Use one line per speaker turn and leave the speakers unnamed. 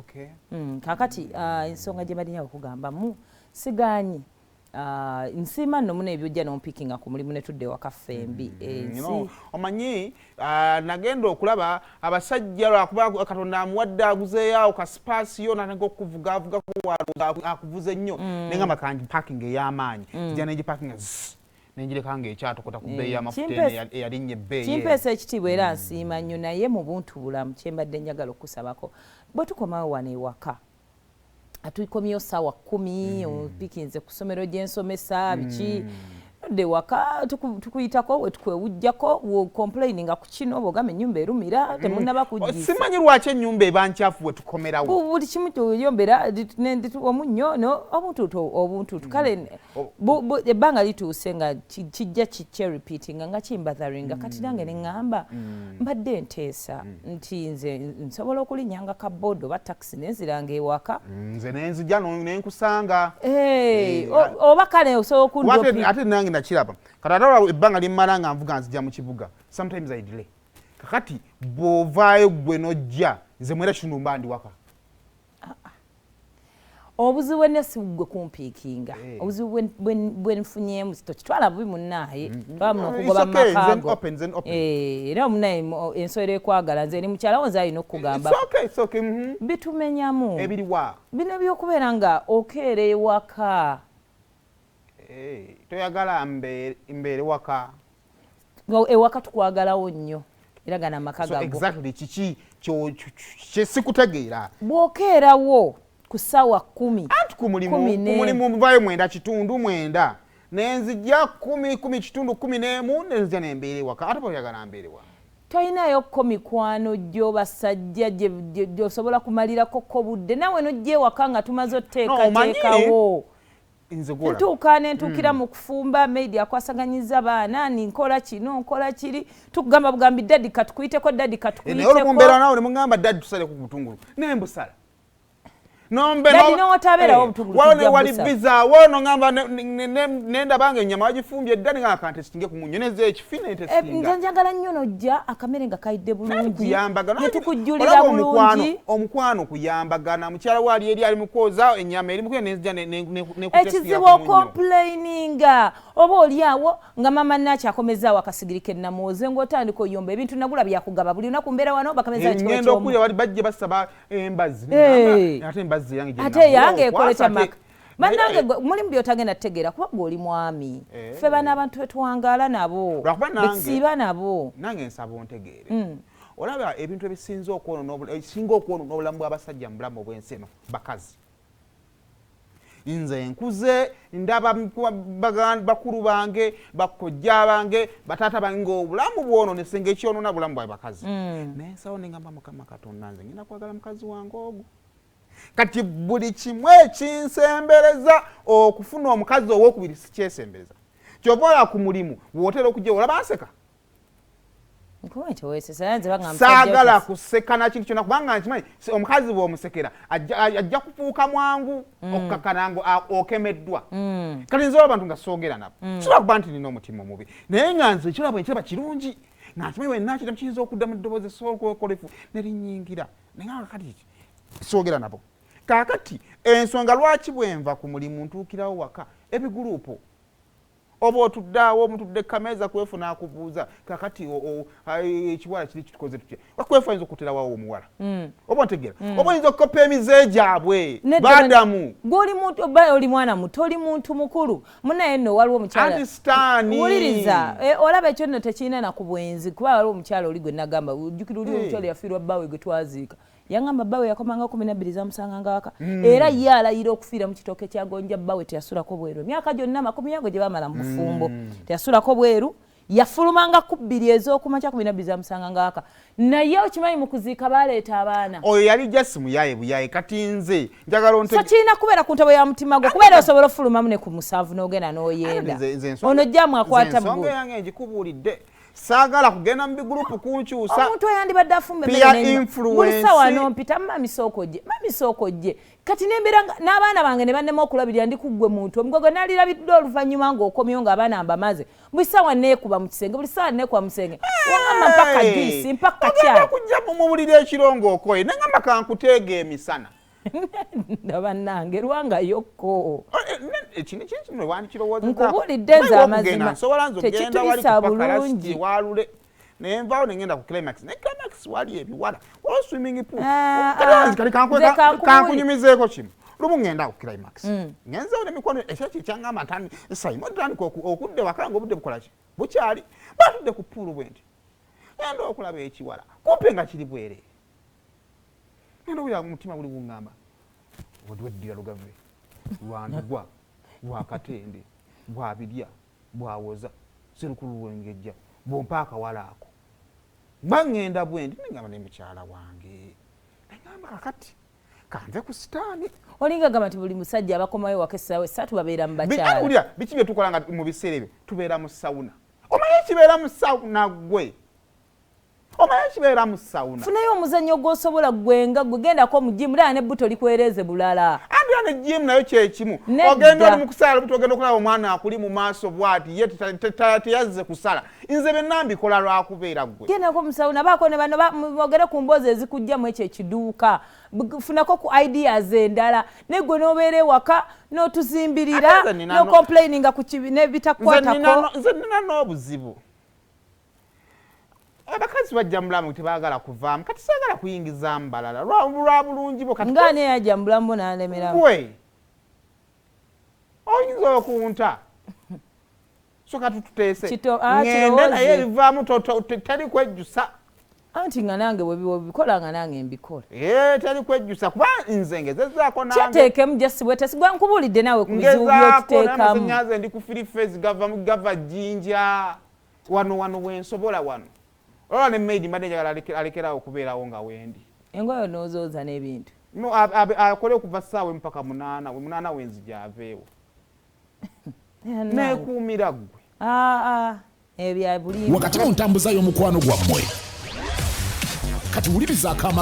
Okay.
Kakati ensonga gye balinyawo kugambamu sigaanyi nsima nno muna ebyojja n'ompikinga ku mulimu ne tudde waka ffembi ensi
omanyi nagenda okulaba abasajja lwakuba Katonda amuwadde aguzeeyo ka spaasiyo natandika okuvugavugako akuvuze nnyo naye nga makanji parking ey'amaanyi kijja n'egiparkinga nenjireka ng'ekyatokota ku bbeeyi y'amafuta eyalinnya ebbeeyi
kimpeesa ekitiibwa era nsiima nnyo naye mu buntu bulamu kyembadde njagala okusabako bwe tukomawo wano ewaka atuikomyeyo saawa 10 opikinze ku ssomero gye nsomesa biki nodde waka tukuyitako we tukwewujjako wo complaininga ku kino bw'ogamba ennyumba erumira temunnaba kuggiisa
simanyi lwaki ennyumba eba nkyafu we tukomerawo
buli kimu tuyombera omunnyo obuntutu kale ebbanga lituuse nga kijja kikye repeatinga nga kimbatharinga kati nange ne ŋŋamba mbadde nteesa nti nze nsobola okulinnyanga kabodo oba takisi nenziranga ewaka
nze nenzija nenkusanga
oba kale osobola okundopi
ate nange nakiraba kati ate olwo ebbanga limmala nga nvuga nzija mu kibuga sometimes I delay kakati bw'ovaayo gwe nojja nze mwera kitundu mba ndi waka
obuzibu enne si gwe kumpiikinga obuzibu bwe nfunyeemu tokitwala bubi munnaaye twala muno okugoba mu makaago era omunaye ensowera ekwagala nze eri mukyala wo nze alina okukugamba bitumenyamu
ebiriwa
bino ebyokubeera nga okeera ewaka
toyagala mbeere waka
ewaka tukwagalawo nnyo era gana amaka gago
exactly kiki kyesikutegeera
bw'okeerawo ku ssaawa 10
anti ku mulimu muvaayo 9 kitundu 9 nenzija 10 kitundu 11 nenzija nembeera ewaka ate boyagala mbeerewa
toyinayo ko mikwano gyo basajja gyosobola kumalirako ko budde nawe nojja ewaka nga tumaze oteekateekawo ntuuka nentuukira mu kufumba maidi akwasaganyiza baana ninkola kino nkola kiri tukugamba bugambi daddi katukuyiteko daddi katukuyiteko
naye olumbeera nawe ne mugamba daddi tusale ku butungulu nembusala
daddi n'otabeerawo obutungulu tujja
wali biza wono ngamba nendabanga ennyama wagifumbye dda nga kante singe ku munyo neze ekifina
nze njagala nnyo nojja akamere nga kayidde bulungi
netukujjulira bulungi omukwano kuyambagana mukyala waali eri ali mukwoza ennyama eri mukuya nenzija
ekizibu okomplaininga oba oliawo nga mama nakyakomezaawo akasigirike namwoze ng'otandika oyomba ebintu nagula byakugaba buli lunaku mbeera wano bakameza
ngenda okulya wali bajje basaba embazi
ate yange ekoleta maka bannange mulimu byotagenda tutegeera kuba gwe oli mwami ffe bana abantu betwangaala nabo besiiba nabo
nange nsaba ontegeere olaba ebintu ebisinga okwonoona obulamu bw'abasajja mu bulamu obw'ensi eno bakazi nze nkuze ndaba bakulu bange bakojja bange bataata bange ng'obulamu bwononese ng'ekyonoona bulamu bwa bakazi naye nsawo nengamba Mukama Katonda nze ngenda kwagala mukazi wange ogwo kati buli kimu ekinsembereza okufuna omukazi owokubiri sikyesembereza kyova ola ku mulimu bw'otera okujja olaba anseka saagala kuseka nakintu kyonna kubanga nkimanyi omukazi bw'omusekera ajja kufuuka mwangu okukakananga okemeddwa kati nze abantu nga soogera nabo kirakuba nti nina omutima omubi naye nga nze ekirabo nkiraba kirungi nga nkimanyi wenakira mukiyinza okudda mu ddoboozi esokolefu nerinnyingira naye nga kati soogera nabo kakati ensonga lwaki bwenva ku mulimu ntuukirawo waka ebiguruupu oba otuddaawo omutudde kameeza kwefuna akubuuza kakati ekiwala kiri kitukoze tutya wakwefu ayinza okuterawawo omuwala oba ntegeera oba oyinza okukopa emize gyabwe baadamu
oli mwana muto oli muntu mukulu munaye nno waliwo omukyalawuliriza olaba ekyo nno tekirina na ku bwenzi kuba waliwo omukyala oli gwe nagamba ojjukira oli omukyala yafiirwa bbaawe gwe twaziika yangamba bbaawe yakomanga 12 zamusanganga waka era ye alayira okufiira mu kitooke kyagonja bbaawe teyasulako bweru emyaka gyonna 10 gye baamala mu bufumbo teyasulako bweru yafulumanga 2 ez'okumakya 12 zamusanganga waka naye okimanyi mu kuziika baleeta abaana
oyo yali jasi muyaye buyaye kati nze njagala onte
so kirina kubeera ku ntabo ya mutima gwo kubeera osobola ofulumamu ne ku musanvu n'ogenda n'oyenda ono jjamu akwata
ensonga yange ngikubuulidde saagala kugenda mu bigurupu kunkyusa
omuntu ayandibadde afumba buli sawa nompita mami sooko gye kati nembeera n'abaana bange ne bannema okulabirira ndi kuggwe muntu omugogo nalirabidde oluvannyuma ng'okomyewo ng'abaana mbamaze buli sawa neekuba mu kisenge buli sawa neekuba mu kisenge wagamba mpaka juisi mpaka kyala
kujja mumubulira ekiro ng'okoye nengamba kankuteega emisana
bannange lwangayokko
kino wandikirowooza
nkubulidde nze amazima
tekituyisa bulungi walule nenvawo nengenda ku climax ne climax wali ebiwala waliwo swimming pool kali kankunyumizeeko kimu lumu ngenda ku climax ngenzewo nemikono ekyekyo ekyangamba ntani sayimo tandika okudde waka nga obudde bukolaki bukyali batudde ku puulu bwe nti ngenda okulaba ekiwala kumpe nga kiri bwereere ngenda owulira mutima guli guŋŋamba weddira lugave lwandugwa lwakatende bwabirya bwawoza serukulu lwengejja bompa akawala ako mba ŋŋenda bwendi nengamba ne mukyala wange nengamba kakati kanze ku sitaani
olinga gamba nti buli musajja abakomayo waka essaawa essatu babeera mu bakyala
biki bye tukola nga mu biseera ebyo tubeera mu sawuna omanyi ekibeera mu sawuna gwe omanyi ekibeera mu sawuna
funayo omuzannyo gw'osobola gwenga gwe gendako mu jimu laa nebbuto likwereeze bulala
andira ne jimu nayo kyekimu ogenda oli mu kusaala lubuto ogenda okulaba omwana akuli mu maaso bw'ati ye teyazze kusala nze benna mbikola lwakubeera gwe
gendako mu sawuna baako ne bano ogere ku mboozi ezikujjamu ekyo ekiduuka funako ku ideas endala negwe n'obeera ewaka n'otuzimbirira n'ocomplaininga ku nebitakukwatako
nze nina n'obuzibu abakazi bajja mulamu tebaagala kuvaamu kati saagala kuyingizaamu balala lwa bulungi bo
nga ne yajja mulamu n'alemeramu
gwe oyinza okunta so kati tuteese ngende naye ebivaamu teri kwejjusa
anti nga nange bwebikola nga nange mbikola
teri kwejjusa kuba nze ngezezaako nange
kyateekemu jasibwe tesigwa nkubulidde naawe ku bizibu by'okiteekamu
nyaze ndi ku filifeezi gava jjinja wano wensobola wano olwa ne maidi mbadde njagala alekerawo okubeerawo nga wendi
engoyo n'ozooza n'ebintu
akole okuva ssaawa mpaka 8 wenzija aveewo neekuumira ggwe
ebyo bya bulimba
wakati mu ntambuza y'omukwano gwammwe kati wuliriza akaama